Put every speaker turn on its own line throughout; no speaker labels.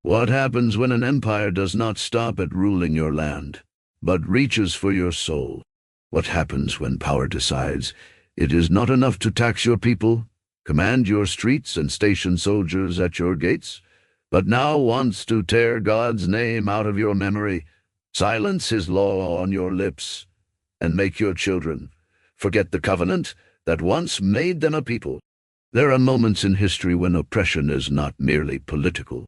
What happens when an empire does not stop at ruling your land, but reaches for your soul? What happens when power decides it is not enough to tax your people, command your streets, and station soldiers at your gates, but now wants to tear God's name out of your memory, silence his law on your lips, and make your children forget the covenant that once made them a people? There are moments in history when oppression is not merely political.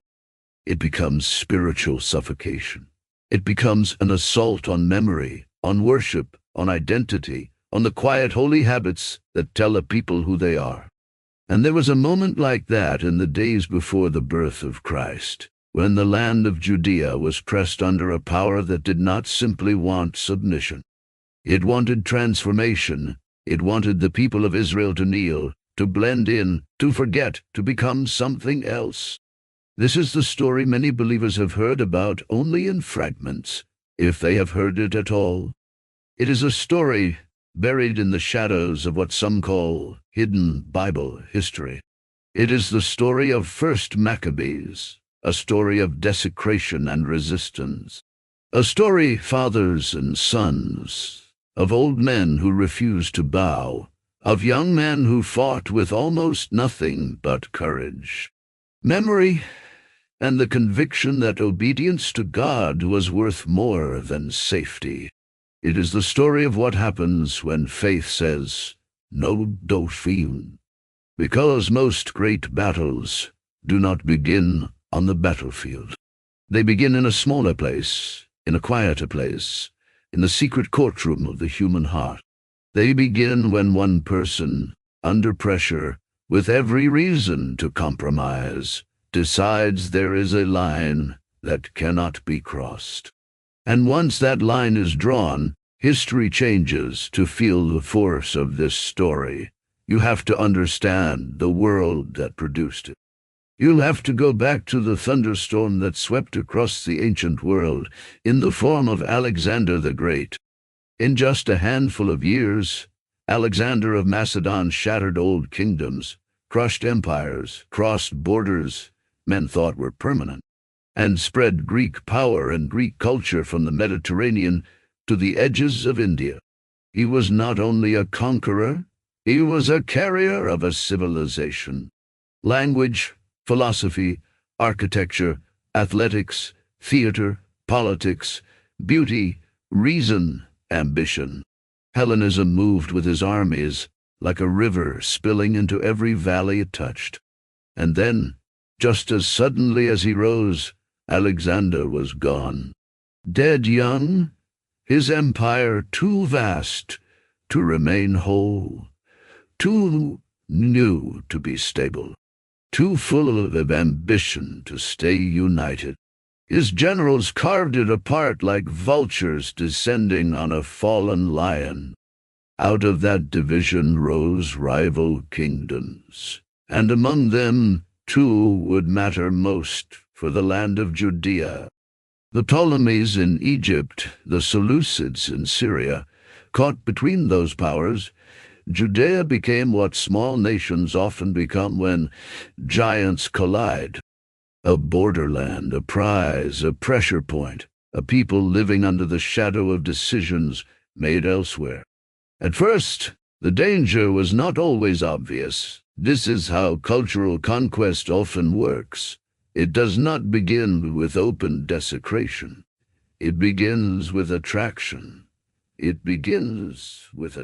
It becomes spiritual suffocation. It becomes an assault on memory, on worship, on identity, on the quiet holy habits that tell a people who they are. And there was a moment like that in the days before the birth of Christ, when the land of Judea was pressed under a power that did not simply want submission. It wanted transformation. It wanted the people of Israel to kneel, to blend in, to forget, to become something else. This is the story many believers have heard about only in fragments, if they have heard it at all. It is a story buried in the shadows of what some call hidden Bible history. It is the story of first Maccabees, a story of desecration and resistance, a story, fathers and sons, of old men who refused to bow, of young men who fought with almost nothing but courage, memory, and the conviction that obedience to God was worth more than safety. It is the story of what happens when faith says, "No, don't fear," because most great battles do not begin on the battlefield. They begin in a smaller place, in a quieter place, in the secret courtroom of the human heart. They begin when one person, under pressure, with every reason to compromise, decides there is a line that cannot be crossed. And once that line is drawn, history changes. To feel the force of this story, you have to understand the world that produced it. You'll have to go back to the thunderstorm that swept across the ancient world in the form of Alexander the Great. In just a handful of years, Alexander of Macedon shattered old kingdoms, crushed empires, crossed borders men thought were permanent, and spread Greek power and Greek culture from the Mediterranean to the edges of India. He was not only a conqueror, he was a carrier of a civilization. Language, philosophy, architecture, athletics, theater, politics, beauty, reason, ambition. Hellenism moved with his armies like a river spilling into every valley it touched. And then, just as suddenly as he rose, Alexander was gone. Dead young, his empire too vast to remain whole, too new to be stable, too full of ambition to stay united. His generals carved it apart like vultures descending on a fallen lion. Out of that division rose rival kingdoms, and among them two would matter most for the land of Judea. The Ptolemies in Egypt, the Seleucids in Syria. Caught between those powers, Judea became what small nations often become when giants collide. A borderland, a prize, a pressure point, a people living under the shadow of decisions made elsewhere. At first, the danger was not always obvious. This is how cultural conquest often works. It does not begin with open desecration. It begins with attraction. It begins with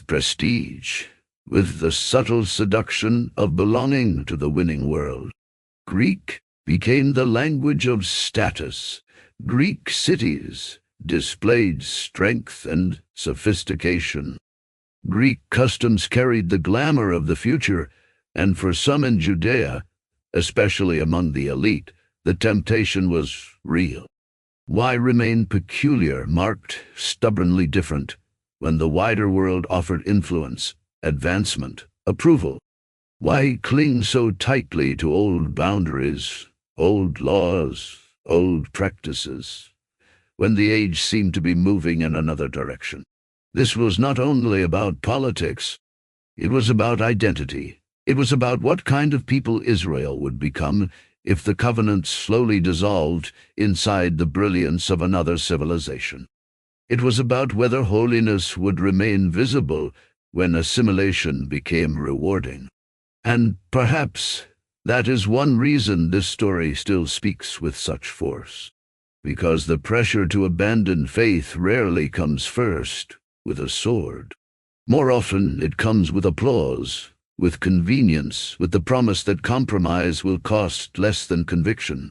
prestige, with the subtle seduction of belonging to the winning world. Greek became the language of status. Greek cities displayed strength and sophistication. Greek customs carried the glamour of the future, and for some in Judea, especially among the elite, the temptation was real. Why remain peculiar, marked, stubbornly different, when the wider world offered influence, advancement, approval? Why cling so tightly to old boundaries, old laws, old practices, when the age seemed to be moving in another direction? This was not only about politics, it was about identity. It was about what kind of people Israel would become if the covenant slowly dissolved inside the brilliance of another civilization. It was about whether holiness would remain visible when assimilation became rewarding. And perhaps that is one reason this story still speaks with such force, because the pressure to abandon faith rarely comes first with a sword. More often it comes with applause, with convenience, with the promise that compromise will cost less than conviction.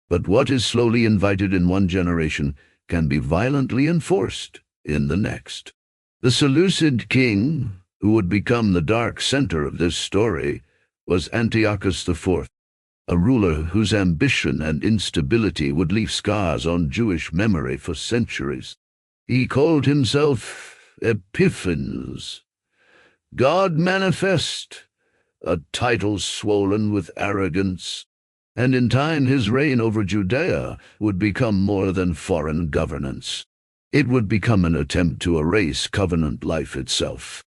But what is slowly invited in one generation can be violently enforced in the next. The Seleucid king, who would become the dark center of this story, was Antiochus IV, a ruler whose ambition and instability would leave scars on Jewish memory for centuries. He called himself Epiphanes, God manifest, a title swollen with arrogance, and in time his reign over Judea would become more than foreign governance. It would become an attempt to erase covenant life itself.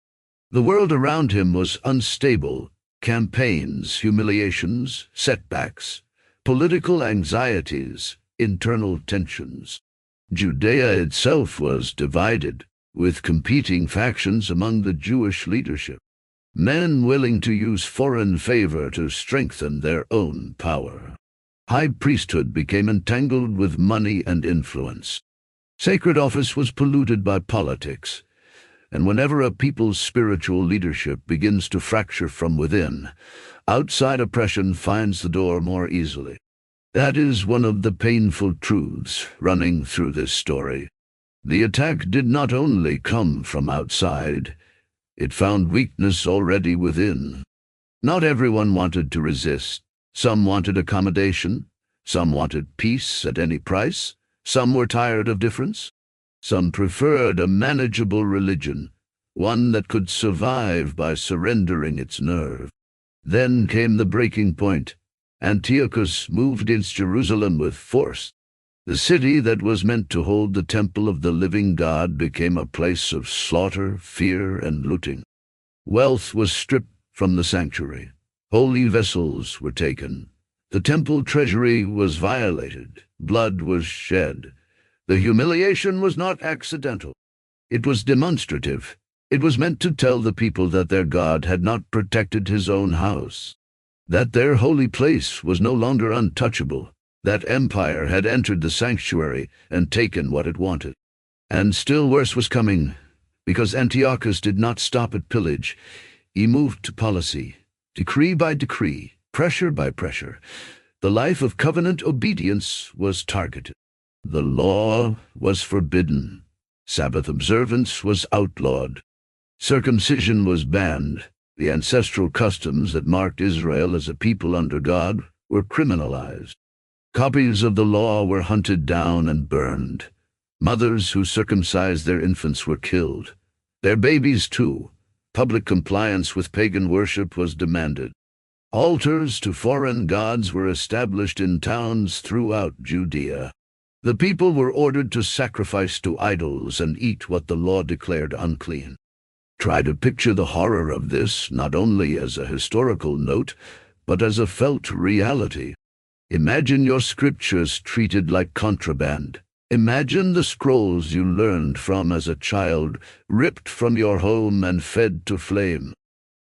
The world around him was unstable. Campaigns, humiliations, setbacks, political anxieties, internal tensions. Judea itself was divided, with competing factions among the Jewish leadership, men willing to use foreign favor to strengthen their own power. High priesthood became entangled with money and influence. Sacred office was polluted by politics, and whenever a people's spiritual leadership begins to fracture from within, outside oppression finds the door more easily. That is one of the painful truths running through this story. The attack did not only come from outside, it found weakness already within. Not everyone wanted to resist. Some wanted accommodation. Some wanted peace at any price. Some were tired of difference. Some preferred a manageable religion, one that could survive by surrendering its nerve. Then came the breaking point. Antiochus moved into Jerusalem with force. The city that was meant to hold the temple of the living God became a place of slaughter, fear, and looting. Wealth was stripped from the sanctuary. Holy vessels were taken. The temple treasury was violated. Blood was shed. The humiliation was not accidental. It was demonstrative. It was meant to tell the people that their God had not protected his own house, that their holy place was no longer untouchable, that empire had entered the sanctuary and taken what it wanted. And still worse was coming, because Antiochus did not stop at pillage. He moved to policy, decree by decree, pressure by pressure. The life of covenant obedience was targeted. The law was forbidden. Sabbath observance was outlawed. Circumcision was banned. The ancestral customs that marked Israel as a people under God were criminalized. Copies of the law were hunted down and burned. Mothers who circumcised their infants were killed. Their babies, too. Public compliance with pagan worship was demanded. Altars to foreign gods were established in towns throughout Judea. The people were ordered to sacrifice to idols and eat what the law declared unclean. Try to picture the horror of this, not only as a historical note, but as a felt reality. Imagine your scriptures treated like contraband. Imagine the scrolls you learned from as a child, ripped from your home and fed to flame.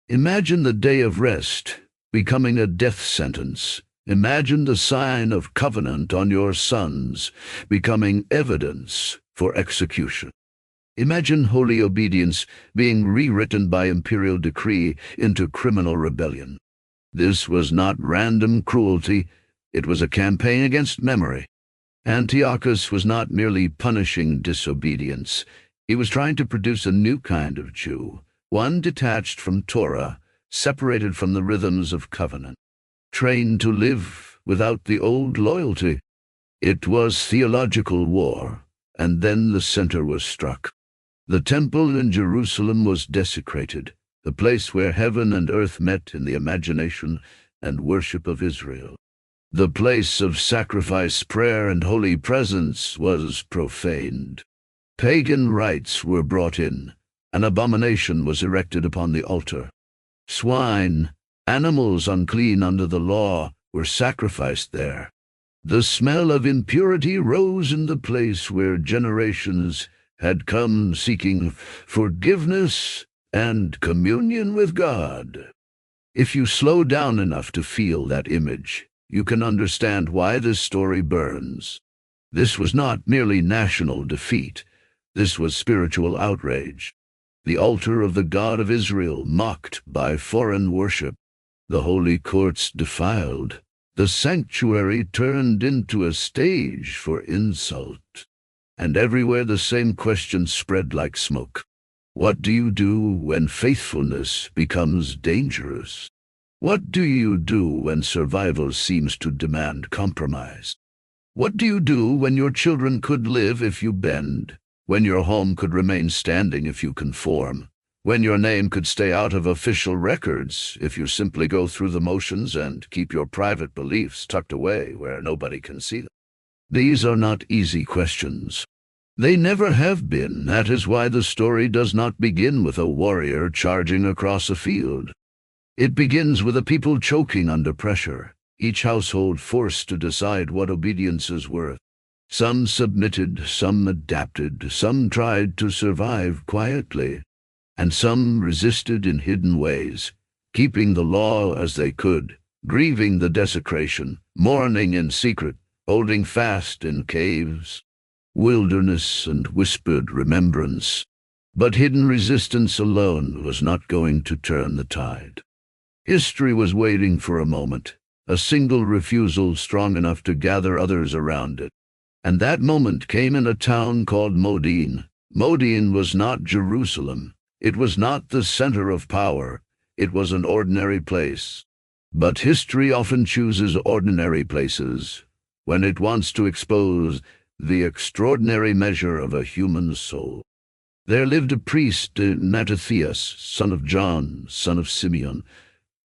Imagine the day of rest becoming a death sentence. Imagine the sign of covenant on your sons becoming evidence for execution. Imagine holy obedience being rewritten by imperial decree into criminal rebellion. This was not random cruelty. It was a campaign against memory. Antiochus was not merely punishing disobedience. He was trying to produce a new kind of Jew, one detached from Torah, separated from the rhythms of covenant, trained to live without the old loyalty. It was theological war, and then the center was struck. The temple in Jerusalem was desecrated, the place where heaven and earth met in the imagination and worship of Israel. The place of sacrifice, prayer, and holy presence was profaned. Pagan rites were brought in. An abomination was erected upon the altar. Swine, animals unclean under the law, were sacrificed there. The smell of impurity rose in the place where generations had come seeking forgiveness and communion with God. If you slow down enough to feel that image, you can understand why this story burns. This was not merely national defeat. This was spiritual outrage. The altar of the God of Israel mocked by foreign worship. The holy courts defiled. The sanctuary turned into a stage for insult. And everywhere the same question spread like smoke. What do you do when faithfulness becomes dangerous? What do you do when survival seems to demand compromise? What do you do when your children could live if you bend? When your home could remain standing if you conform? When your name could stay out of official records if you simply go through the motions and keep your private beliefs tucked away where nobody can see them? These are not easy questions. They never have been. That is why the story does not begin with a warrior charging across a field. It begins with a people choking under pressure, each household forced to decide what obedience is worth. Some submitted, some adapted, some tried to survive quietly, and some resisted in hidden ways, keeping the law as they could, grieving the desecration, mourning in secret, holding fast in caves, wilderness, and whispered remembrance. But hidden resistance alone was not going to turn the tide. History was waiting for a moment, a single refusal strong enough to gather others around it. And that moment came in a town called Modin. Modin was not Jerusalem. It was not the center of power. It was an ordinary place. But history often chooses ordinary places when it wants to expose the extraordinary measure of a human soul. There lived a priest, Mattathias, son of John, son of Simeon,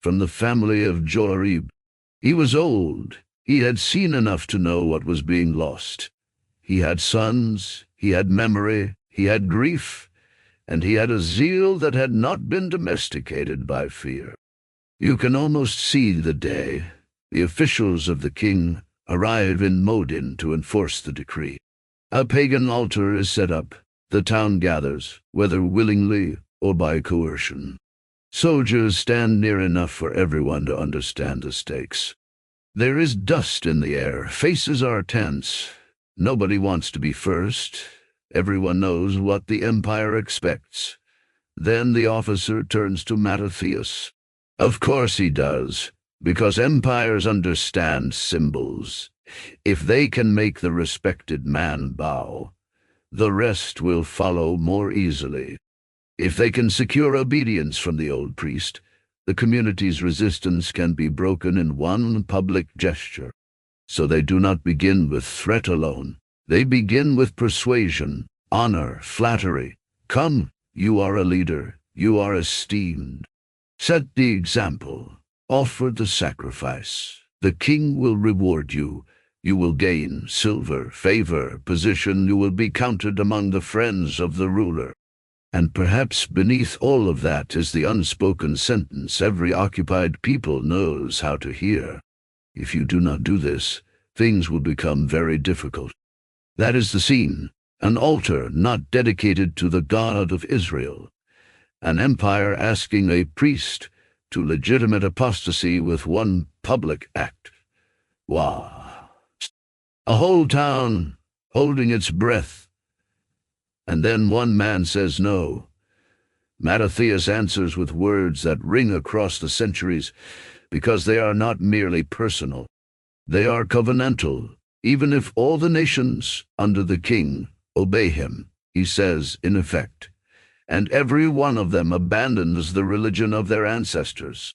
from the family of Joarib. He was old. He had seen enough to know what was being lost. He had sons, he had memory, he had grief, and he had a zeal that had not been domesticated by fear. You can almost see the day. The officials of the king arrive in Modin to enforce the decree. A pagan altar is set up. The town gathers, whether willingly or by coercion. Soldiers stand near enough for everyone to understand the stakes. There is dust in the air. Faces are tense. Nobody wants to be first. Everyone knows what the empire expects. Then the officer turns to Mattathias. Of course he does, because empires understand symbols. If they can make the respected man bow, the rest will follow more easily. If they can secure obedience from the old priest, the community's resistance can be broken in one public gesture. So they do not begin with threat alone. They begin with persuasion, honor, flattery. Come, you are a leader. You are esteemed. Set the example. Offer the sacrifice. The king will reward you. You will gain silver, favor, position. You will be counted among the friends of the ruler. And perhaps beneath all of that is the unspoken sentence every occupied people knows how to hear. If you do not do this, things will become very difficult. That is the scene, an altar not dedicated to the God of Israel, an empire asking a priest to legitimate apostasy with one public act. Wow. A whole town holding its breath. And then one man says no. Mattathias answers with words that ring across the centuries, because they are not merely personal. They are covenantal. Even if all the nations under the king obey him, he says in effect, and every one of them abandons the religion of their ancestors,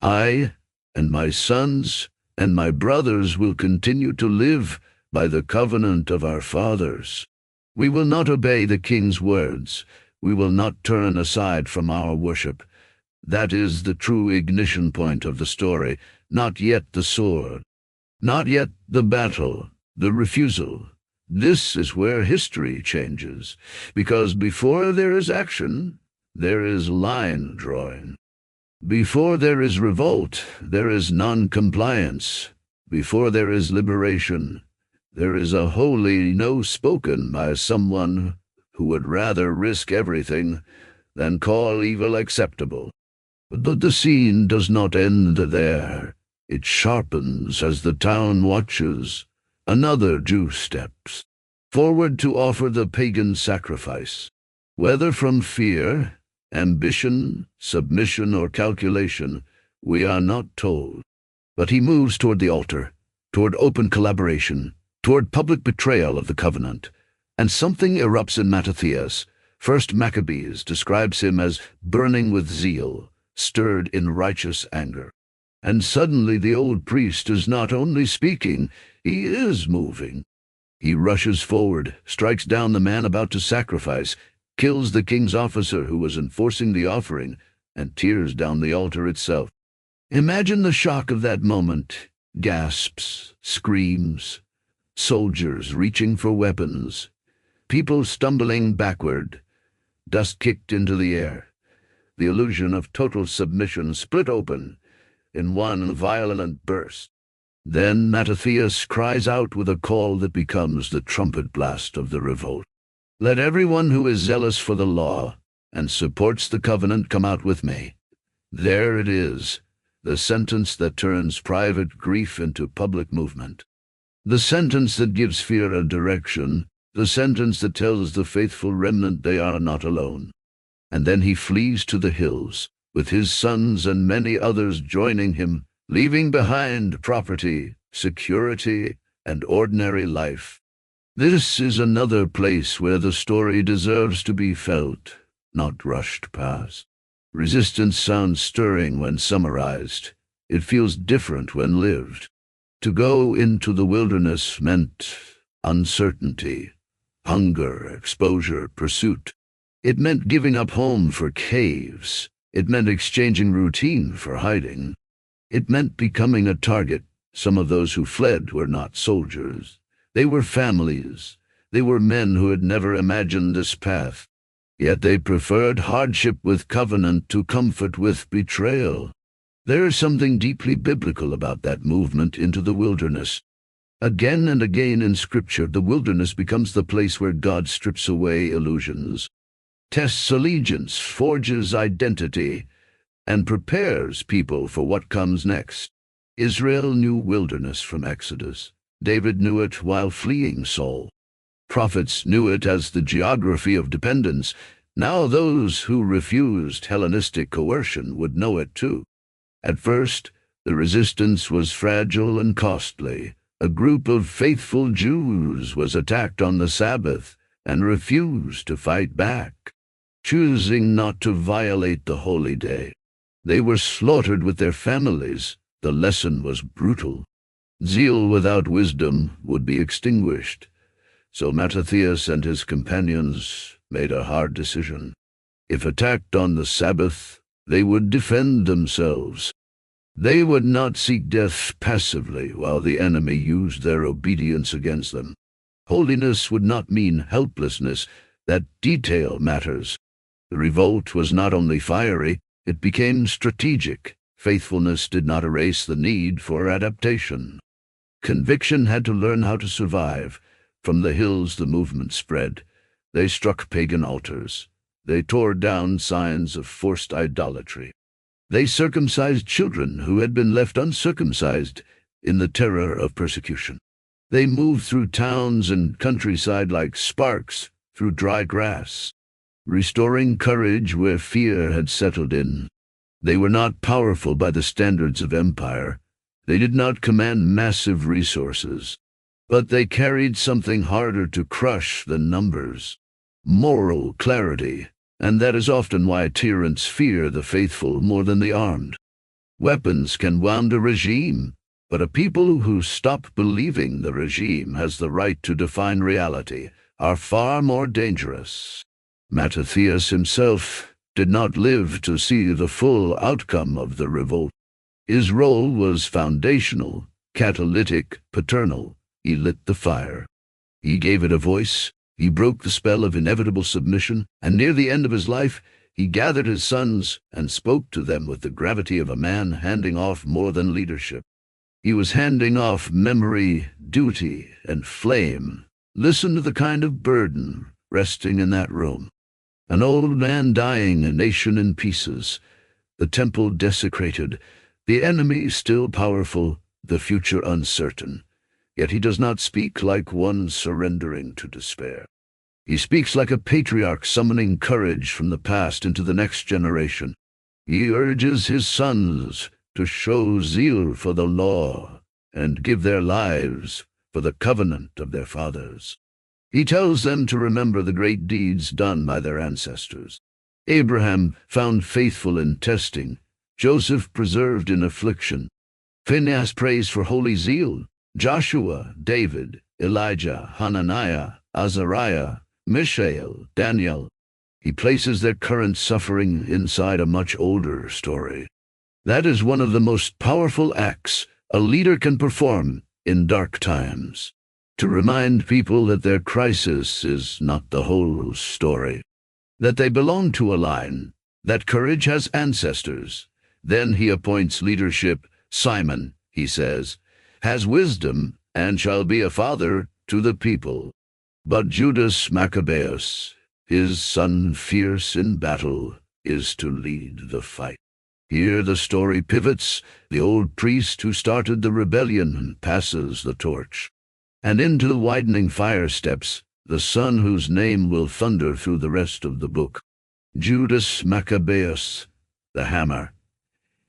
I and my sons and my brothers will continue to live by the covenant of our fathers. We will not obey the king's words. We will not turn aside from our worship. That is the true ignition point of the story, not yet the sword, not yet the battle, the refusal. This is where history changes, because before there is action, there is line drawing. Before there is revolt, there is non-compliance. Before there is liberation, there is a holy no spoken by someone who would rather risk everything than call evil acceptable. But the scene does not end there. It sharpens as the town watches. Another Jew steps forward to offer the pagan sacrifice. Whether from fear, ambition, submission, or calculation, we are not told. But he moves toward the altar, toward open collaboration, toward public betrayal of the covenant. And something erupts in Mattathias. First Maccabees describes him as burning with zeal, stirred in righteous anger. And suddenly the old priest is not only speaking, he is moving. He rushes forward, strikes down the man about to sacrifice, kills the king's officer who was enforcing the offering, and tears down the altar itself. Imagine the shock of that moment. Gasps, screams, soldiers reaching for weapons, people stumbling backward, dust kicked into the air. The illusion of total submission split open in one violent burst. Then Mattathias cries out with a call that becomes the trumpet blast of the revolt. Let everyone who is zealous for the law and supports the covenant come out with me. There it is, the sentence that turns private grief into public movement. The sentence that gives fear a direction, the sentence that tells the faithful remnant they are not alone. And then he flees to the hills, with his sons and many others joining him, leaving behind property, security, and ordinary life. This is another place where the story deserves to be felt, not rushed past. Resistance sounds stirring when summarized. It feels different when lived. To go into the wilderness meant uncertainty, hunger, exposure, pursuit. It meant giving up home for caves. It meant exchanging routine for hiding. It meant becoming a target. Some of those who fled were not soldiers. They were families. They were men who had never imagined this path. Yet they preferred hardship with covenant to comfort with betrayal. There is something deeply biblical about that movement into the wilderness. Again and again in Scripture, the wilderness becomes the place where God strips away illusions, tests allegiance, forges identity, and prepares people for what comes next. Israel knew wilderness from Exodus. David knew it while fleeing Saul. Prophets knew it as the geography of dependence. Now those who refused Hellenistic coercion would know it too. At first, the resistance was fragile and costly. A group of faithful Jews was attacked on the Sabbath and refused to fight back, choosing not to violate the holy day. They were slaughtered with their families. The lesson was brutal. Zeal without wisdom would be extinguished. So Mattathias and his companions made a hard decision. If attacked on the Sabbath, they would defend themselves. They would not seek death passively while the enemy used their obedience against them. Holiness would not mean helplessness. That detail matters. The revolt was not only fiery, it became strategic. Faithfulness did not erase the need for adaptation. Conviction had to learn how to survive. From the hills the movement spread. They struck pagan altars. They tore down signs of forced idolatry. They circumcised children who had been left uncircumcised in the terror of persecution. They moved through towns and countryside like sparks through dry grass, restoring courage where fear had settled in. They were not powerful by the standards of empire. They did not command massive resources. But they carried something harder to crush than numbers: moral clarity, and that is often why tyrants fear the faithful more than the armed. Weapons can wound a regime, but a people who stop believing the regime has the right to define reality are far more dangerous. Mattathias himself did not live to see the full outcome of the revolt. His role was foundational, catalytic, paternal. He lit the fire. He gave it a voice. He broke the spell of inevitable submission, and near the end of his life, He gathered his sons and spoke to them with the gravity of a man handing off more than leadership. He was handing off memory, duty, and flame. Listen to the kind of burden resting in that room. An old man dying, a nation in pieces, the temple desecrated, the enemy still powerful, the future uncertain. Yet he does not speak like one surrendering to despair. He speaks like a patriarch summoning courage from the past into the next generation. He urges his sons to show zeal for the law and give their lives for the covenant of their fathers. He tells them to remember the great deeds done by their ancestors. Abraham found faithful in testing, Joseph preserved in affliction. Phinehas prays for holy zeal, Joshua, David, Elijah, Hananiah, Azariah, Mishael, Daniel. He places their current suffering inside a much older story. That is one of the most powerful acts a leader can perform in dark times, to remind people that their crisis is not the whole story, that they belong to a line, that courage has ancestors. Then he appoints leadership. Simon, he says, has wisdom and shall be a father to the people. But Judas Maccabeus, his son fierce in battle, is to lead the fight. Here the story pivots. The old priest who started the rebellion passes the torch. And into the widening fire steps the son whose name will thunder through the rest of the book. Judas Maccabeus, the hammer.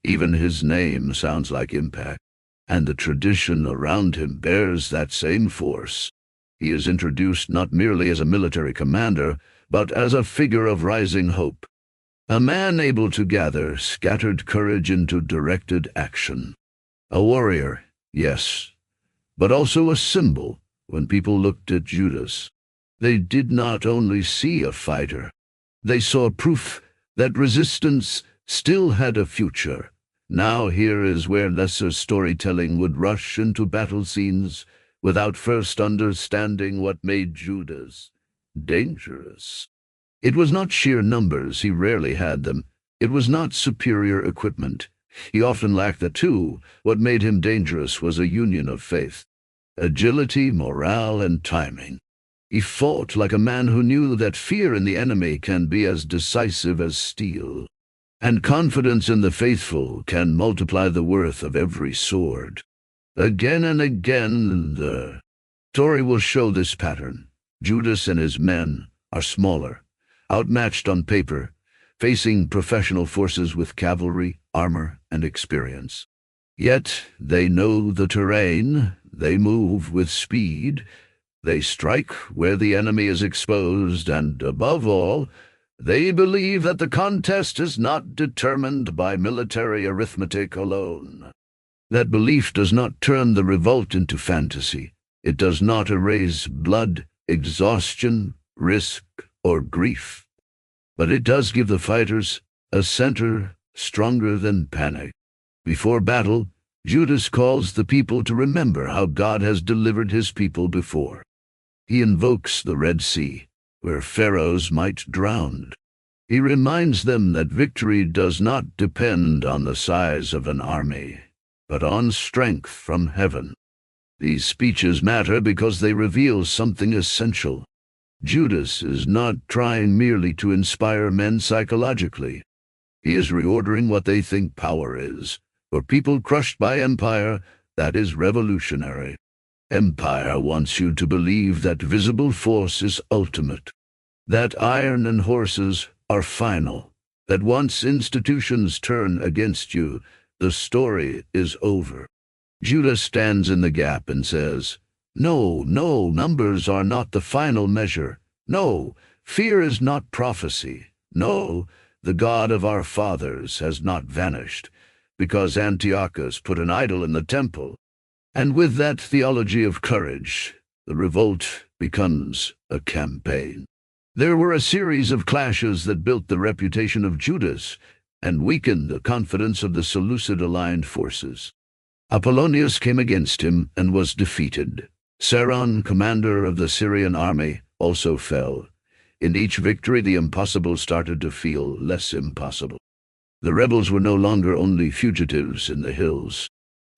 Even his name sounds like impact, and the tradition around him bears that same force. He is introduced not merely as a military commander, but as a figure of rising hope. A man able to gather scattered courage into directed action. A warrior, yes, but also a symbol. When people looked at Judas, they did not only see a fighter, they saw proof that resistance still had a future. Now here is where lesser storytelling would rush into battle scenes without first understanding what made Judas dangerous. It was not sheer numbers, he rarely had them. It was not superior equipment. He often lacked that too. What made him dangerous was a union of faith, agility, morale, and timing. He fought like a man who knew that fear in the enemy can be as decisive as steel, and confidence in the faithful can multiply the worth of every sword. Again and again the story will show this pattern. Judas and his men are smaller, outmatched on paper, facing professional forces with cavalry, armor, and experience. Yet they know the terrain, they move with speed, they strike where the enemy is exposed, and above all, they believe that the contest is not determined by military arithmetic alone. That belief does not turn the revolt into fantasy. It does not erase blood, exhaustion, risk, or grief. But it does give the fighters a center stronger than panic. Before battle, Judas calls the people to remember how God has delivered his people before. He invokes the Red Sea, where pharaohs might drown. He reminds them that victory does not depend on the size of an army, but on strength from heaven. These speeches matter because they reveal something essential. Judas is not trying merely to inspire men psychologically. He is reordering what they think power is. For people crushed by empire, that is revolutionary. Empire wants you to believe that visible force is ultimate, that iron and horses are final, that once institutions turn against you, the story is over. Judas stands in the gap and says, No, numbers are not the final measure. No, fear is not prophecy. No, the God of our fathers has not vanished, because Antiochus put an idol in the temple. And with that theology of courage, the revolt becomes a campaign. There were a series of clashes that built the reputation of Judas and weakened the confidence of the Seleucid-aligned forces. Apollonius came against him and was defeated. Saron, commander of the Syrian army, also fell. In each victory, the impossible started to feel less impossible. The rebels were no longer only fugitives in the hills.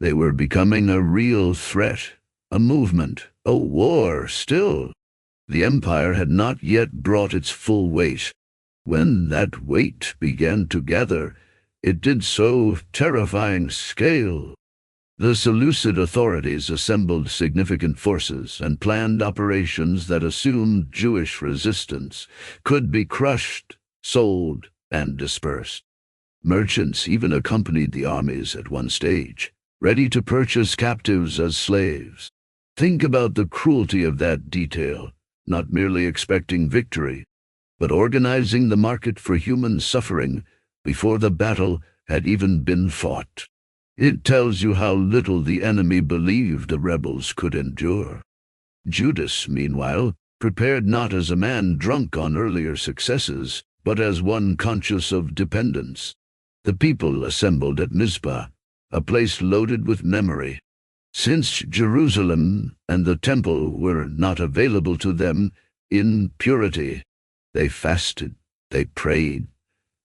They were becoming a real threat, a movement, a war still. The empire had not yet brought its full weight. When that weight began to gather, it did so terrifying scale. The Seleucid authorities assembled significant forces and planned operations that assumed Jewish resistance could be crushed, sold, and dispersed. Merchants even accompanied the armies at one stage, ready to purchase captives as slaves. Think about the cruelty of that detail, not merely expecting victory, but organizing the market for human suffering before the battle had even been fought. It tells you how little the enemy believed the rebels could endure. Judas, meanwhile, prepared not as a man drunk on earlier successes, but as one conscious of dependence. The people assembled at Mizpah, a place loaded with memory. Since Jerusalem and the temple were not available to them in purity, they fasted, they prayed,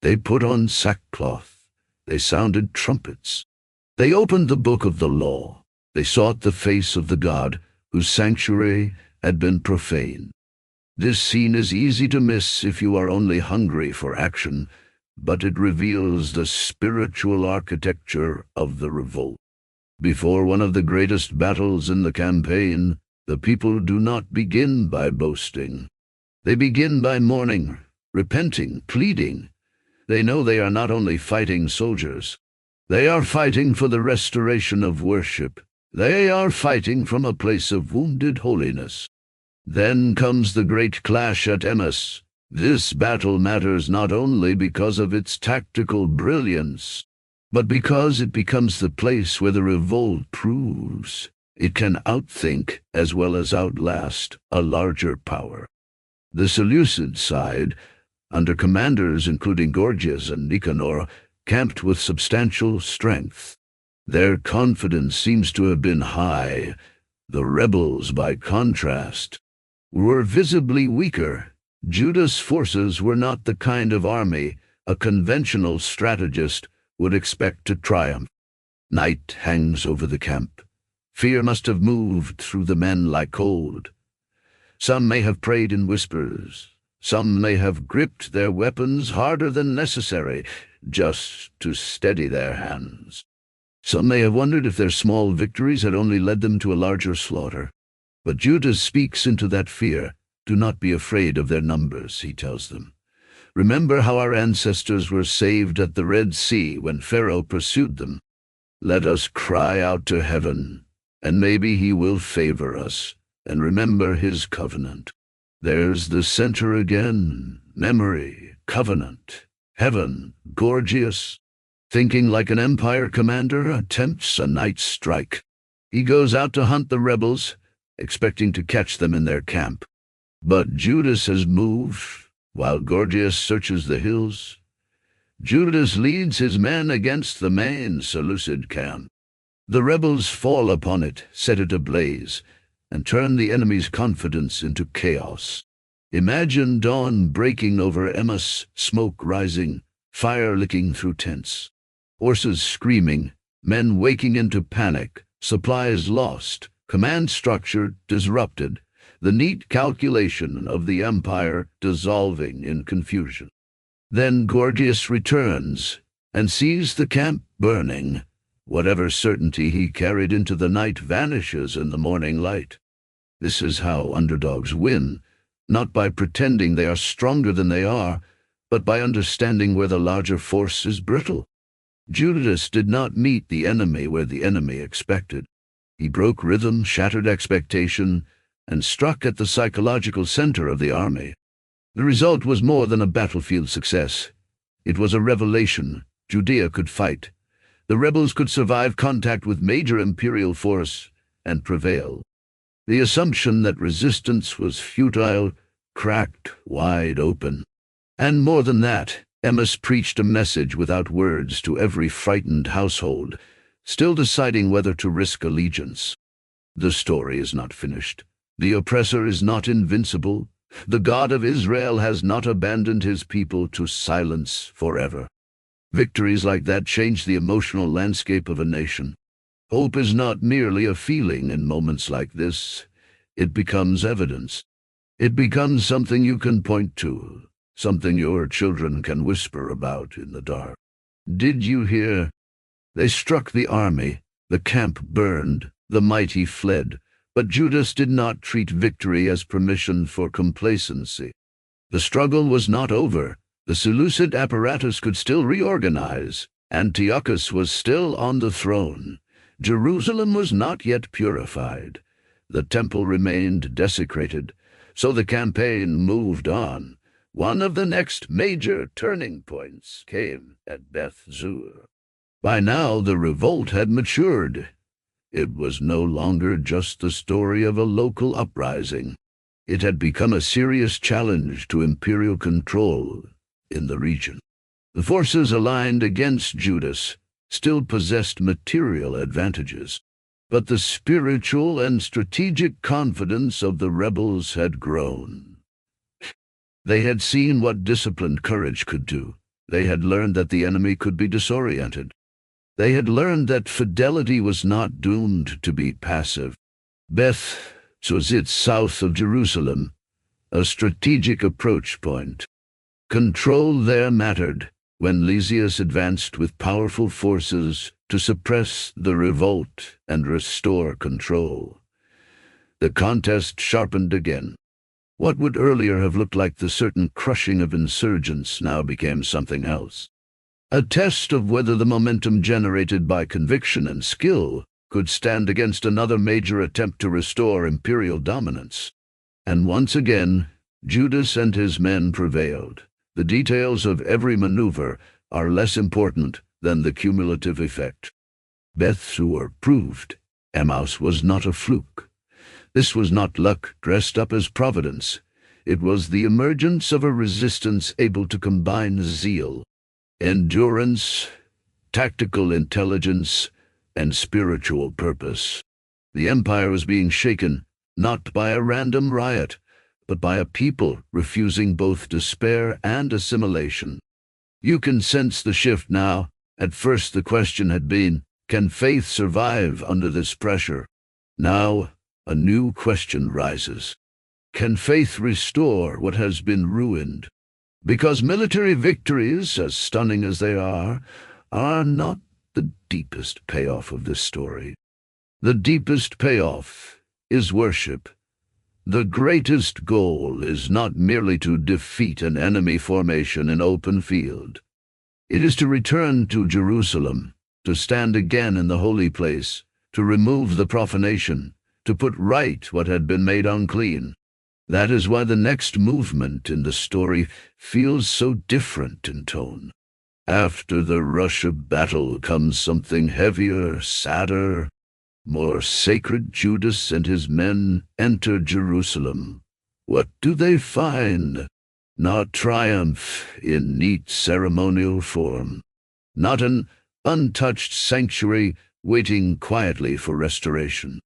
they put on sackcloth, they sounded trumpets. They opened the book of the law. They sought the face of the God whose sanctuary had been profaned. This scene is easy to miss if you are only hungry for action, but it reveals the spiritual architecture of the revolt. Before one of the greatest battles in the campaign, the people do not begin by boasting. They begin by mourning, repenting, pleading. They know they are not only fighting soldiers. They are fighting for the restoration of worship. They are fighting from a place of wounded holiness. Then comes the great clash at Emmaus. This battle matters not only because of its tactical brilliance, but because it becomes the place where the revolt proves it can outthink as well as outlast a larger power. The Seleucid side, under commanders including Gorgias and Nicanor, camped with substantial strength. Their confidence seems to have been high. The rebels, by contrast, were visibly weaker. Judas' forces were not the kind of army a conventional strategist would expect to triumph. Night hangs over the camp. Fear must have moved through the men like cold. Some may have prayed in whispers. Some may have gripped their weapons harder than necessary, just to steady their hands. Some may have wondered if their small victories had only led them to a larger slaughter. But Judas speaks into that fear. Do not be afraid of their numbers, he tells them. Remember how our ancestors were saved at the Red Sea when Pharaoh pursued them. Let us cry out to heaven, and maybe he will favor us and remember his covenant. There's the center again. Memory, covenant, heaven. Gorgias, thinking like an empire commander, attempts a night strike. He goes out to hunt the rebels, expecting to catch them in their camp. But Judas has moved, while Gorgias searches the hills. Judas leads his men against the main Seleucid camp. The rebels fall upon it, set it ablaze, and turn the enemy's confidence into chaos. Imagine dawn breaking over Emmaus, smoke rising, fire licking through tents. Horses screaming, men waking into panic, supplies lost, command structure disrupted, the neat calculation of the empire dissolving in confusion. Then Gorgias returns and sees the camp burning. Whatever certainty he carried into the night vanishes in the morning light. This is how underdogs win, not by pretending they are stronger than they are, but by understanding where the larger force is brittle. Judas did not meet the enemy where the enemy expected. He broke rhythm, shattered expectation, and struck at the psychological center of the army. The result was more than a battlefield success. It was a revelation. Judea could fight. The rebels could survive contact with major imperial force and prevail. The assumption that resistance was futile cracked wide open. And more than that, Emmaus preached a message without words to every frightened household, still deciding whether to risk allegiance. The story is not finished. The oppressor is not invincible. The God of Israel has not abandoned his people to silence forever. Victories like that change the emotional landscape of a nation. Hope is not merely a feeling in moments like this. It becomes evidence. It becomes something you can point to, something your children can whisper about in the dark. Did you hear? They struck the army, the camp burned, the mighty fled, but Judas did not treat victory as permission for complacency. The struggle was not over. The Seleucid apparatus could still reorganize. Antiochus was still on the throne. Jerusalem was not yet purified. The temple remained desecrated, so the campaign moved on. One of the next major turning points came at Beth Zur. By now the revolt had matured. It was no longer just the story of a local uprising. It had become a serious challenge to imperial control in the region. The forces aligned against Judas still possessed material advantages, but the spiritual and strategic confidence of the rebels had grown. They had seen what disciplined courage could do. They had learned that the enemy could be disoriented. They had learned that fidelity was not doomed to be passive. Beth was it south of Jerusalem, a strategic approach point. Control there mattered when Lysias advanced with powerful forces to suppress the revolt and restore control. The contest sharpened again. What would earlier have looked like the certain crushing of insurgents now became something else. A test of whether the momentum generated by conviction and skill could stand against another major attempt to restore imperial dominance. And once again, Judas and his men prevailed. The details of every maneuver are less important than the cumulative effect. Beth Zur proved Emmaus was not a fluke. This was not luck dressed up as providence. It was the emergence of a resistance able to combine zeal, endurance, tactical intelligence, and spiritual purpose. The empire was being shaken, not by a random riot, but by a people refusing both despair and assimilation. You can sense the shift now. At first the question had been, can faith survive under this pressure? Now, a new question rises. Can faith restore what has been ruined? Because military victories, as stunning as they are not the deepest payoff of this story. The deepest payoff is worship. The greatest goal is not merely to defeat an enemy formation in open field. It is to return to Jerusalem, to stand again in the holy place, to remove the profanation, to put right what had been made unclean. That is why the next movement in the story feels so different in tone. After the rush of battle comes something heavier, sadder, more sacred. Judas and his men enter Jerusalem. What do they find? Not triumph in neat ceremonial form, not an untouched sanctuary waiting quietly for restoration.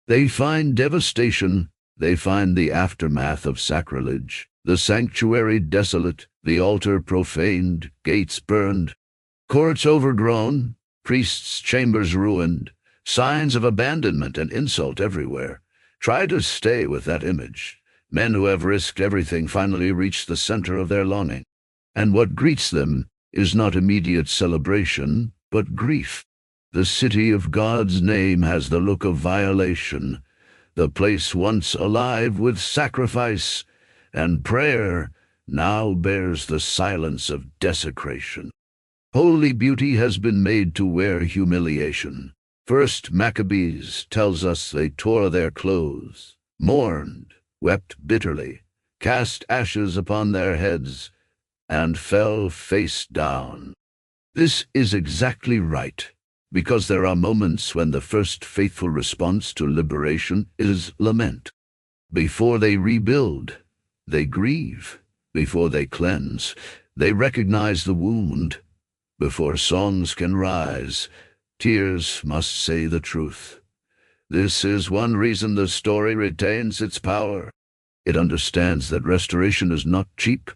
They find devastation. They find the aftermath of sacrilege, the sanctuary desolate, the altar profaned, gates burned, courts overgrown, priests' chambers ruined, signs of abandonment and insult everywhere. Try to stay with that image. Men who have risked everything finally reach the center of their longing. And what greets them is not immediate celebration, but grief. The city of God's name has the look of violation. The place once alive with sacrifice and prayer now bears the silence of desecration. Holy beauty has been made to wear humiliation. First Maccabees tells us they tore their clothes, mourned, wept bitterly, cast ashes upon their heads, and fell face down. This is exactly right, because there are moments when the first faithful response to liberation is lament. Before they rebuild, they grieve. Before they cleanse, they recognize the wound. Before songs can rise, tears must say the truth. This is one reason the story retains its power. It understands that restoration is not cheap.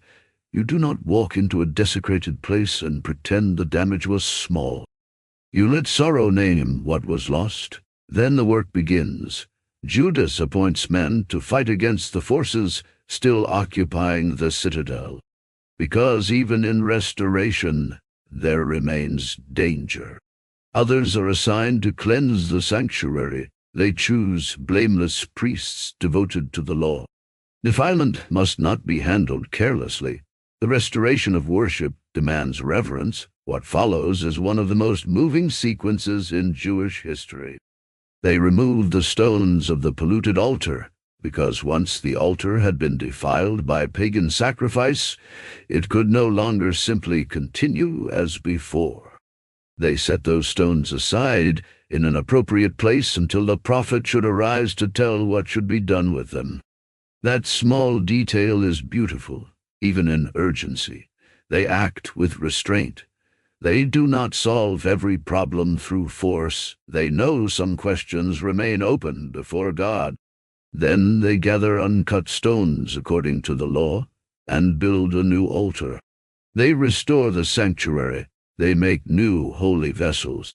You do not walk into a desecrated place and pretend the damage was small. You let sorrow name what was lost. Then the work begins. Judas appoints men to fight against the forces still occupying the citadel, because even in restoration there remains danger. Others are assigned to cleanse the sanctuary. They choose blameless priests devoted to the law. Defilement must not be handled carelessly. The restoration of worship demands reverence. What follows is one of the most moving sequences in Jewish history. They removed the stones of the polluted altar, because once the altar had been defiled by pagan sacrifice, it could no longer simply continue as before. They set those stones aside in an appropriate place until the prophet should arise to tell what should be done with them. That small detail is beautiful, even in urgency. They act with restraint. They do not solve every problem through force. They know some questions remain open before God. Then they gather uncut stones according to the law and build a new altar. They restore the sanctuary. They make new holy vessels.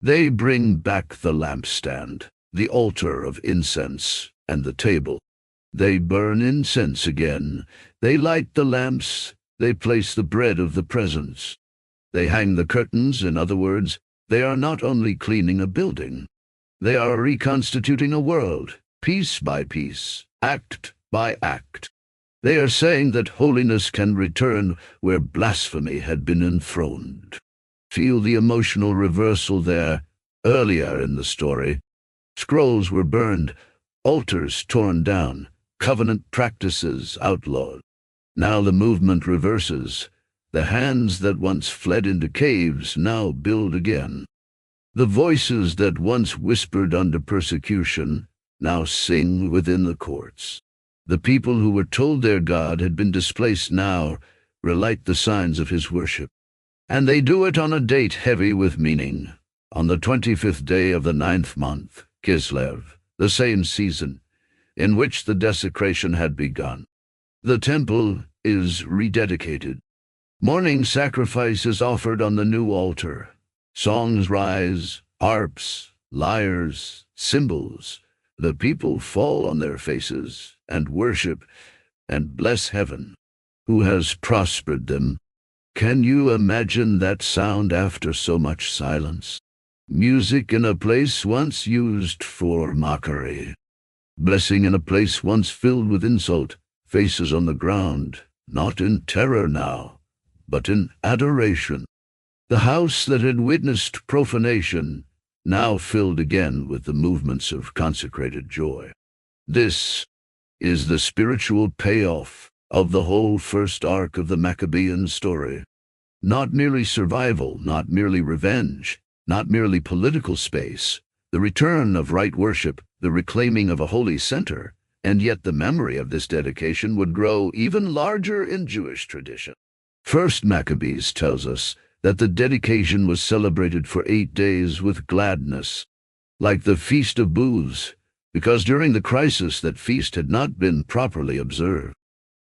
They bring back the lampstand, the altar of incense, and the table. They burn incense again. They light the lamps. They place the bread of the presence. They hang the curtains. In other words, they are not only cleaning a building, they are reconstituting a world, piece by piece, act by act. They are saying that holiness can return where blasphemy had been enthroned. Feel the emotional reversal there. Earlier in the story, scrolls were burned, altars torn down, covenant practices outlawed. Now the movement reverses. The hands that once fled into caves now build again. The voices that once whispered under persecution now sing within the courts. The people who were told their God had been displaced now relight the signs of his worship. And they do it on a date heavy with meaning. On the 25th day of the 9th month, Kislev, the same season in which the desecration had begun. The temple is rededicated. Morning sacrifice is offered on the new altar. Songs rise, harps, lyres, cymbals. The people fall on their faces and worship and bless heaven, who has prospered them. Can you imagine that sound after so much silence? Music in a place once used for mockery. Blessing in a place once filled with insult. Faces on the ground, not in terror now, but in adoration. The house that had witnessed profanation now filled again with the movements of consecrated joy. This is the spiritual payoff of the whole first arc of the Maccabean story. Not merely survival, not merely revenge, not merely political space, the return of right worship, the reclaiming of a holy center, and yet the memory of this dedication would grow even larger in Jewish tradition. First Maccabees tells us that the dedication was celebrated for 8 days with gladness, like the Feast of Booths, because during the crisis that feast had not been properly observed.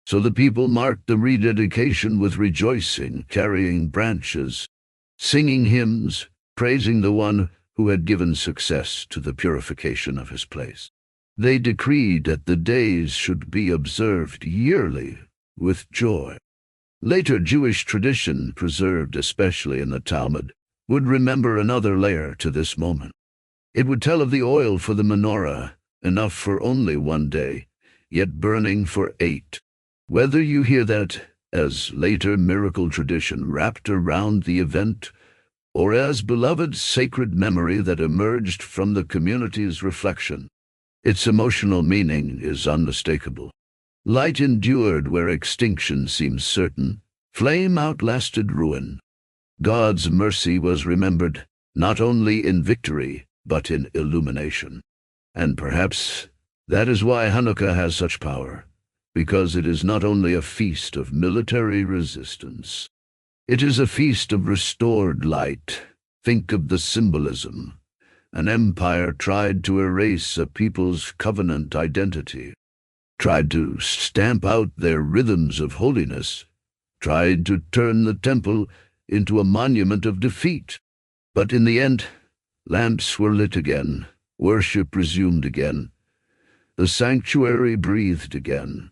So the people marked the rededication with rejoicing, carrying branches, singing hymns, praising the one who had given success to the purification of his place. They decreed that the days should be observed yearly with joy. Later Jewish tradition, preserved especially in the Talmud, would remember another layer to this moment. It would tell of the oil for the menorah, enough for only 1 day, yet burning for 8. Whether you hear that as later miracle tradition wrapped around the event, or as beloved sacred memory that emerged from the community's reflection, its emotional meaning is unmistakable. Light endured where extinction seemed certain. Flame outlasted ruin. God's mercy was remembered, not only in victory, but in illumination. And perhaps that is why Hanukkah has such power, because it is not only a feast of military resistance. It is a feast of restored light. Think of the symbolism. An empire tried to erase a people's covenant identity. tried to stamp out their rhythms of holiness, tried to turn the temple into a monument of defeat. But in the end, lamps were lit again, worship resumed again, the sanctuary breathed again.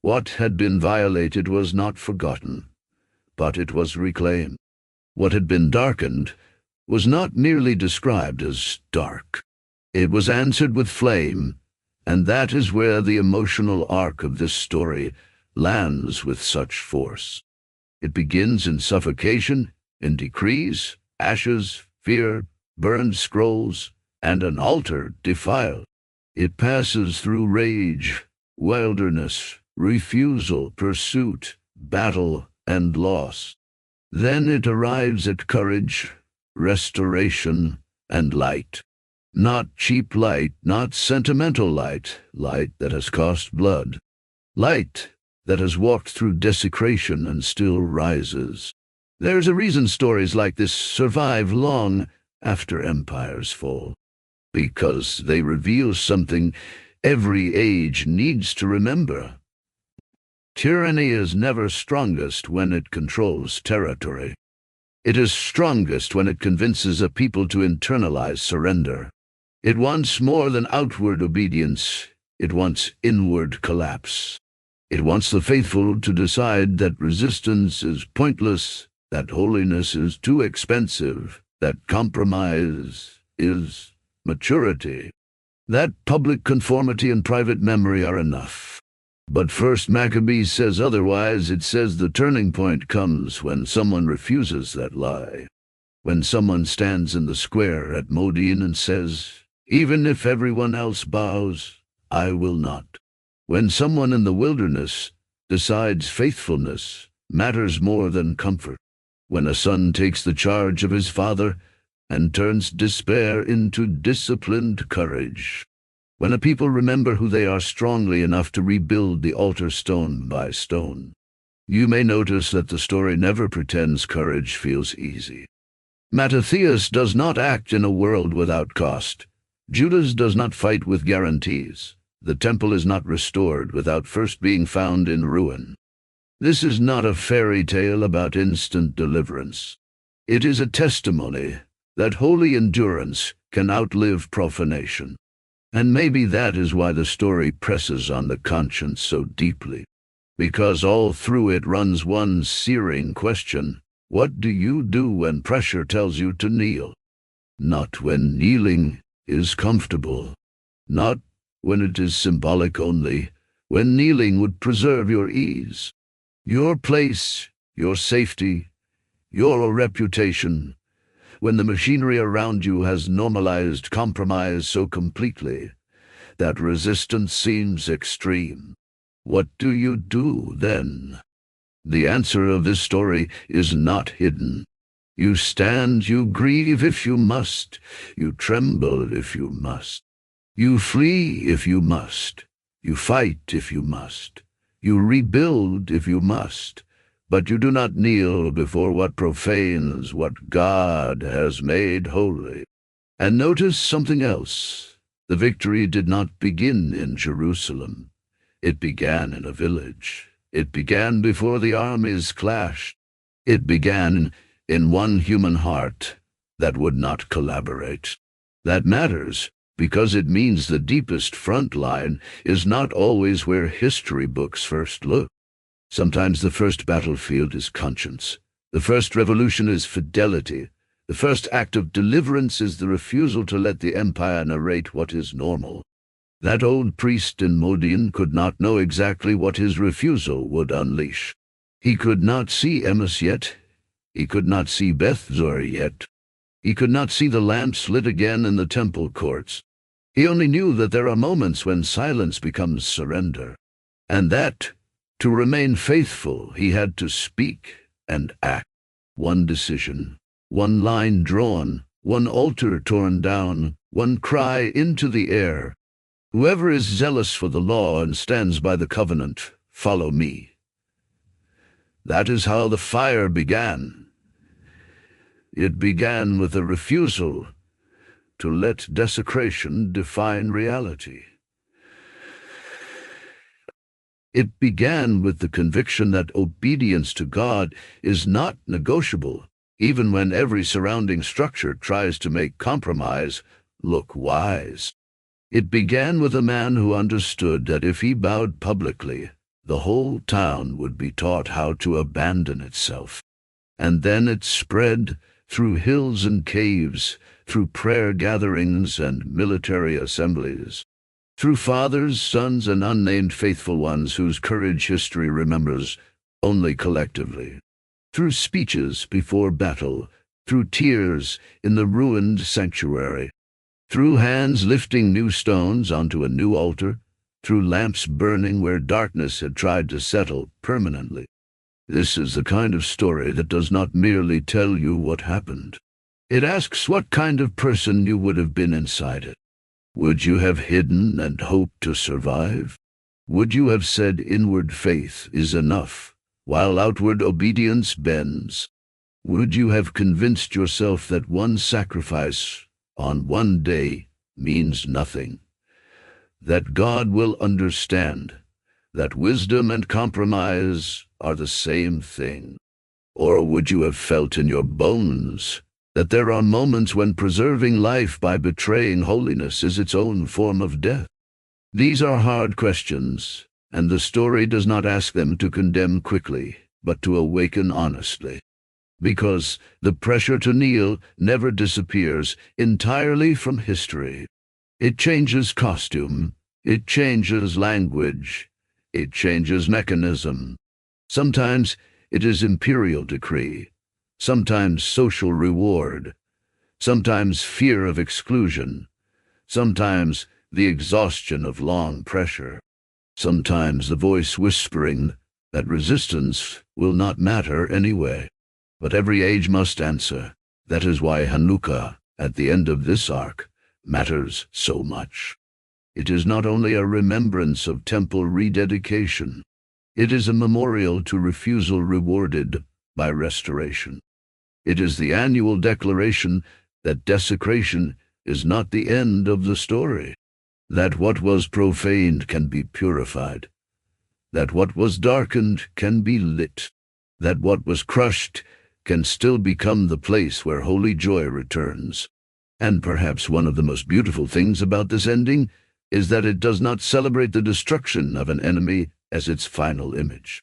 What had been violated was not forgotten, but it was reclaimed. What had been darkened was not merely described as dark. It was answered with flame, and that is where the emotional arc of this story lands with such force. It begins in suffocation, in decrees, ashes, fear, burned scrolls, and an altar defiled. It passes through rage, wilderness, refusal, pursuit, battle, and loss. Then it arrives at courage, restoration, and light. Not cheap light, not sentimental light, light that has cost blood. Light that has walked through desecration and still rises. There's a reason stories like this survive long after empires fall, because they reveal something every age needs to remember. Tyranny is never strongest when it controls territory. It is strongest when it convinces a people to internalize surrender. It wants more than outward obedience. It wants inward collapse. It wants the faithful to decide that resistance is pointless, that holiness is too expensive, that compromise is maturity, that public conformity and private memory are enough. But First Maccabees says otherwise. It says the turning point comes when someone refuses that lie, when someone stands in the square at Modin and says, "Even if everyone else bows, I will not." When someone in the wilderness decides faithfulness matters more than comfort. When a son takes the charge of his father and turns despair into disciplined courage. When a people remember who they are strongly enough to rebuild the altar stone by stone. You may notice that the story never pretends courage feels easy. Mattathias does not act in a world without cost. Judas does not fight with guarantees. The temple is not restored without first being found in ruin. This is not a fairy tale about instant deliverance. It is a testimony that holy endurance can outlive profanation. And maybe that is why the story presses on the conscience so deeply. Because all through it runs one searing question: what do you do when pressure tells you to kneel? Not when kneeling is comfortable. Not when it is symbolic only. When kneeling would preserve your ease, your place, your safety, your reputation. When the machinery around you has normalized compromise so completely that resistance seems extreme. What do you do then? The answer of this story is not hidden. You stand, you grieve if you must, you tremble if you must, you flee if you must, you fight if you must, you rebuild if you must. But you do not kneel before what profanes what God has made holy. And notice something else. The victory did not begin in Jerusalem. It began in a village. It began before the armies clashed. It began in one human heart that would not collaborate. That matters because it means the deepest front line is not always where history books first look. Sometimes the first battlefield is conscience. The first revolution is fidelity. The first act of deliverance is the refusal to let the empire narrate what is normal. That old priest in Modin could not know exactly what his refusal would unleash. He could not see Emmaus yet. He could not see Beth Zor yet. He could not see the lamps lit again in the temple courts. He only knew that there are moments when silence becomes surrender, and that to remain faithful, he had to speak and act. One decision, one line drawn, one altar torn down, one cry into the air. Whoever is zealous for the law and stands by the covenant, follow me. That is how the fire began. It began with a refusal to let desecration define reality. It began with the conviction that obedience to God is not negotiable, even when every surrounding structure tries to make compromise look wise. It began with a man who understood that if he bowed publicly, the whole town would be taught how to abandon itself. And then it spread through hills and caves, through prayer gatherings and military assemblies, through fathers, sons, and unnamed faithful ones whose courage history remembers only collectively, through speeches before battle, through tears in the ruined sanctuary, through hands lifting new stones onto a new altar, through lamps burning where darkness had tried to settle permanently. This is the kind of story that does not merely tell you what happened. It asks what kind of person you would have been inside it. Would you have hidden and hoped to survive? Would you have said inward faith is enough, while outward obedience bends? Would you have convinced yourself that one sacrifice on one day means nothing? That God will understand, that wisdom and compromise are the same thing? Or would you have felt in your bones that there are moments when preserving life by betraying holiness is its own form of death? These are hard questions, and the story does not ask them to condemn quickly, but to awaken honestly. Because the pressure to kneel never disappears entirely from history. It changes costume, it changes language, it changes mechanism. Sometimes it is imperial decree, sometimes social reward, sometimes fear of exclusion, sometimes the exhaustion of long pressure, sometimes the voice whispering that resistance will not matter anyway. But every age must answer. That is why Hanukkah, at the end of this arc, matters so much. It is not only a remembrance of temple rededication. It is a memorial to refusal rewarded by restoration. It is the annual declaration that desecration is not the end of the story, that what was profaned can be purified, that what was darkened can be lit, that what was crushed can still become the place where holy joy returns. And perhaps one of the most beautiful things about this ending is that it does not celebrate the destruction of an enemy as its final image.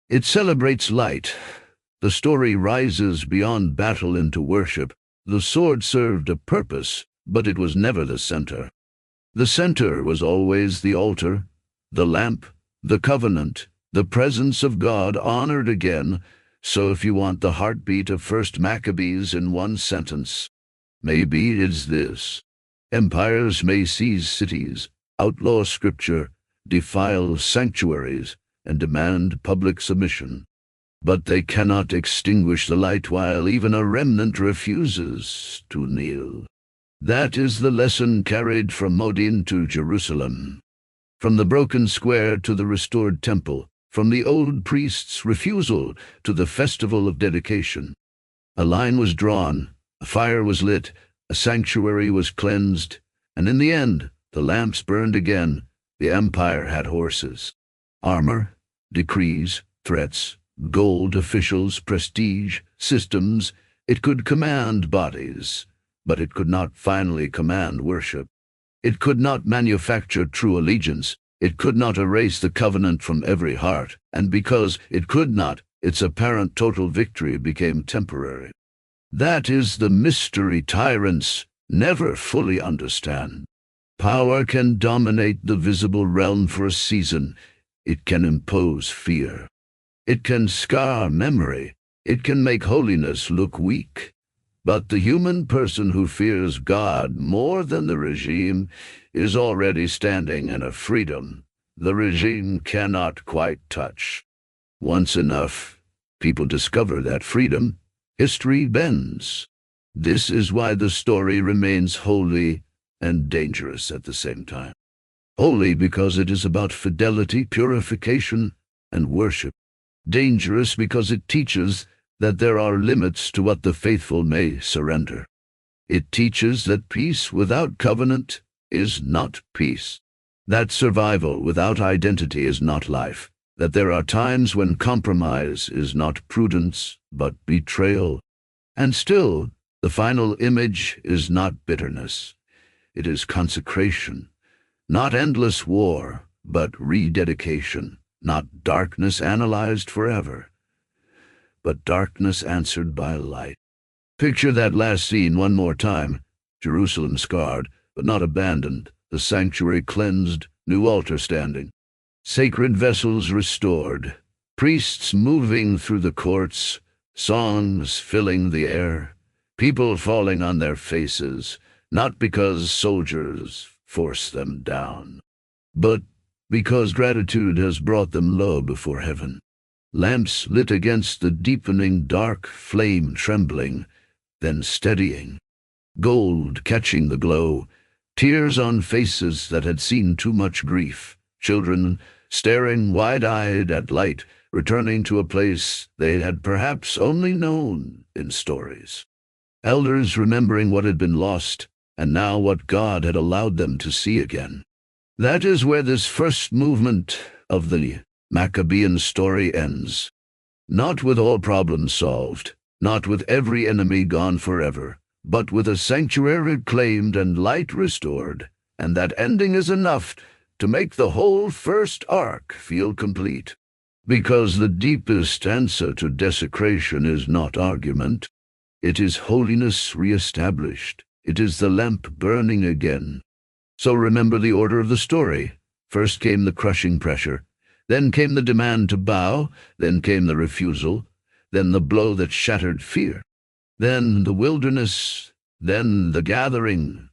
It celebrates light. The story rises beyond battle into worship. The sword served a purpose, but it was never the center. The center was always the altar, the lamp, the covenant, the presence of God honored again. So if you want the heartbeat of First Maccabees in one sentence, maybe it's this: empires may seize cities, outlaw scripture, defile sanctuaries, and demand public submission. But they cannot extinguish the light while even a remnant refuses to kneel. That is the lesson carried from Modin to Jerusalem, from the broken square to the restored temple, from the old priest's refusal to the festival of dedication. A line was drawn, a fire was lit, a sanctuary was cleansed, and in the end, the lamps burned again. The empire had horses, armor, decrees, threats, gold, officials, prestige, systems. It could command bodies, but it could not finally command worship. It could not manufacture true allegiance. It could not erase the covenant from every heart, and because it could not, its apparent total victory became temporary. That is the mystery tyrants never fully understand. Power can dominate the visible realm for a season. It can impose fear. It can scar memory. It can make holiness look weak. But the human person who fears God more than the regime is already standing in a freedom the regime cannot quite touch. Once enough people discover that freedom, history bends. This is why the story remains holy and dangerous at the same time. Holy because it is about fidelity, purification, and worship. Dangerous because it teaches that there are limits to what the faithful may surrender. It teaches that peace without covenant is not peace, that survival without identity is not life, that there are times when compromise is not prudence, but betrayal. And still, the final image is not bitterness. It is consecration. Not endless war, but rededication. Not darkness analyzed forever, but darkness answered by light. Picture that last scene one more time. Jerusalem scarred, but not abandoned. The sanctuary cleansed, new altar standing. Sacred vessels restored. Priests moving through the courts. Songs filling the air. People falling on their faces, not because soldiers forced them down, but because gratitude has brought them low before heaven. Lamps lit against the deepening dark, flame trembling, then steadying. Gold catching the glow, tears on faces that had seen too much grief. Children staring wide-eyed at light, returning to a place they had perhaps only known in stories. Elders remembering what had been lost, and now what God had allowed them to see again. That is where this first movement of the Maccabean story ends. Not with all problems solved, not with every enemy gone forever, but with a sanctuary claimed and light restored, and that ending is enough to make the whole first arc feel complete. Because the deepest answer to desecration is not argument. It is holiness reestablished. It is the lamp burning again. So remember the order of the story. First came the crushing pressure. Then came the demand to bow. Then came the refusal. Then the blow that shattered fear. Then the wilderness. Then the gathering.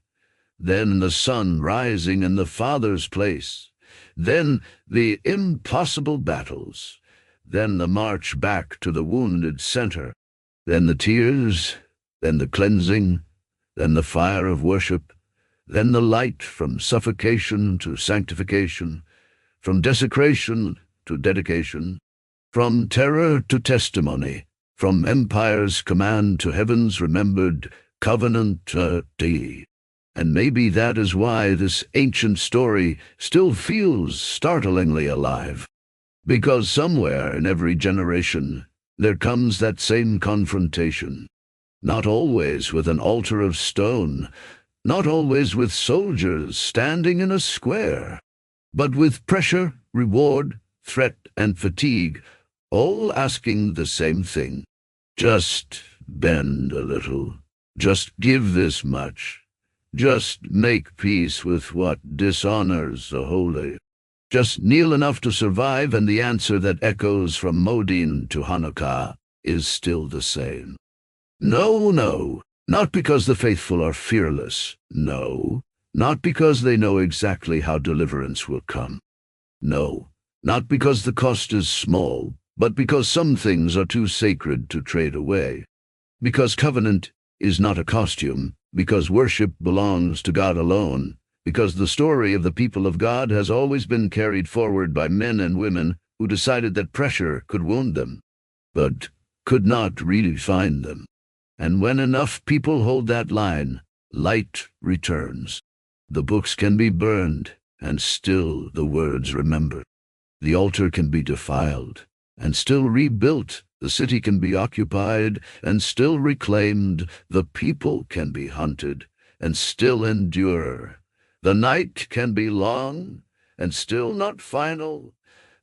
Then the sun rising in the Father's place. Then the impossible battles. Then the march back to the wounded center. Then the tears. Then the cleansing. Then the fire of worship. Then the light from suffocation to sanctification. From desecration to dedication. From terror to testimony. From empire's command to heaven's remembered covenant deed. And maybe that is why this ancient story still feels startlingly alive. Because somewhere in every generation there comes that same confrontation. Not always with an altar of stone, not always with soldiers standing in a square, but with pressure, reward, threat, and fatigue, all asking the same thing. Just bend a little. Just give this much. Just make peace with what dishonors the holy. Just kneel enough to survive, and the answer that echoes from Modin to Hanukkah is still the same. No, no, not because the faithful are fearless. No, not because they know exactly how deliverance will come. No, not because the cost is small, but because some things are too sacred to trade away. Because covenant is not a costume, because worship belongs to God alone, because the story of the people of God has always been carried forward by men and women who decided that pressure could wound them, but could not really find them. And when enough people hold that line, light returns. The books can be burned, and still the words remembered. The altar can be defiled, and still rebuilt. The city can be occupied, and still reclaimed. The people can be hunted, and still endure. The night can be long, and still not final.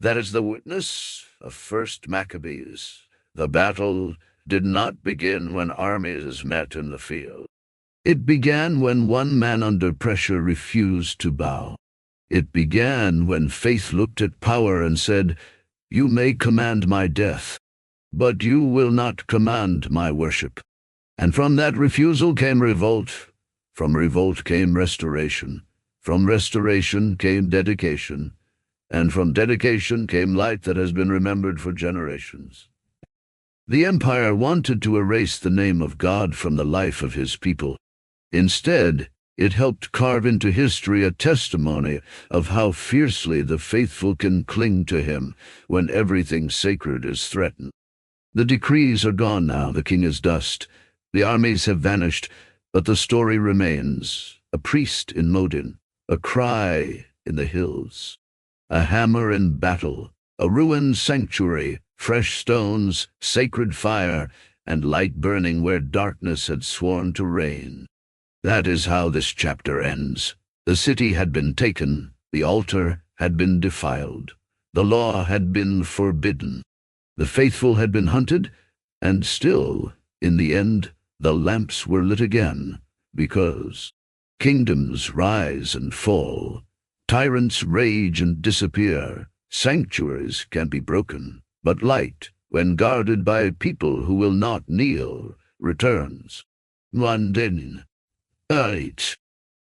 That is the witness of First Maccabees. The battle did not begin when armies met in the field. It began when one man under pressure refused to bow. It began when faith looked at power and said, "You may command my death, but you will not command my worship." And from that refusal came revolt. From revolt came restoration. From restoration came dedication. And from dedication came light that has been remembered for generations. The empire wanted to erase the name of God from the life of his people. Instead, it helped carve into history a testimony of how fiercely the faithful can cling to him when everything sacred is threatened. The decrees are gone now, the king is dust. The armies have vanished, but the story remains. A priest in Modin, a cry in the hills, a hammer in battle, A ruined sanctuary, fresh stones, sacred fire, and light burning where darkness had sworn to reign. That is how this chapter ends. The city had been taken, the altar had been defiled, the law had been forbidden, the faithful had been hunted, and still, in the end, the lamps were lit again, because kingdoms rise and fall, tyrants rage and disappear, sanctuaries can be broken, but light, when guarded by people who will not kneel, returns. One day. 8.